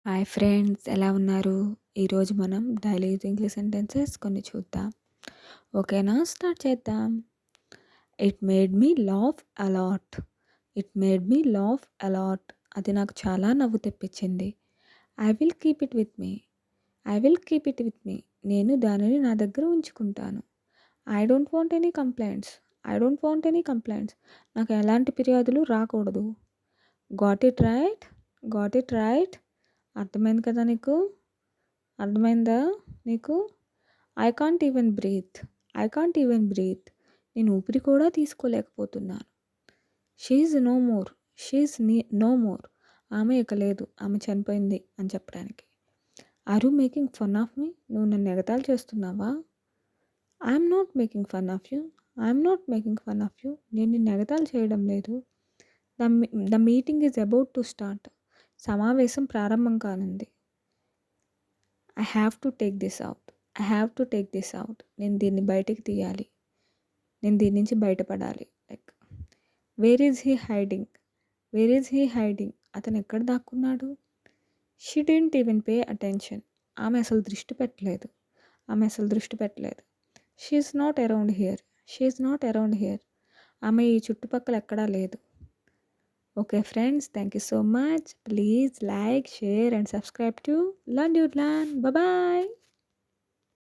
Hi friends, ఎలా ఉన్నారు? ఈరోజు మనం డైలీ యూజ్ ఇంగ్లీష్ సెంటెన్సెస్ కొన్ని చూద్దాం. ఓకేనా? స్టార్ట్ చేద్దాం. It made me laugh a lot. It made me laugh a lot. అది నాకు చాలా నవ్వు తెప్పించింది. I will keep it with me. I will keep it with me. నేను దానిని నా దగ్గర ఉంచుకుంటాను. I don't want any complaints. I don't want any complaints. నాకు ఎలాంటి ఫిర్యాదులు రాకూడదు. Got it right. Got it right. అర్థమైంది కదా నీకు? అర్థమైందా నీకు? I can't even breathe. I can't even breathe. నేను ఊపిరి కూడా తీసుకోలేకపోతున్నాను. She's no more. She's no more. ఆమె ఇక లేదు, ఆమె చనిపోయింది అని చెప్పడానికి. Are you making fun of me? నువ్వు నన్ను ఎగతాళి చేస్తున్నావా? I'm not making fun of you. I'm not making fun of you. నేను నిన్ను ఎగతాళి చేయడం లేదు. The meeting is about to start. సమావేశం ప్రారంభం కానుంది. I have to take this out. I have to take this out. నేను దీన్ని బయటికి తీయాలి. నేను దీని నుంచి బయటపడాలి. Like where is he hiding? Where is he hiding? అతను ఎక్కడ దాక్కున్నాడు? She didn't even pay attention. ఆమె అసలు దృష్టి పెట్టలేదు. ఆమె అసలు దృష్టి పెట్టలేదు. She's not around here. She's not around here. ఆమె ఈ చుట్టుపక్కల ఎక్కడా లేదు. Okay friends, thank you so much. Please like, share and subscribe to Learn Dude Learn. Bye bye.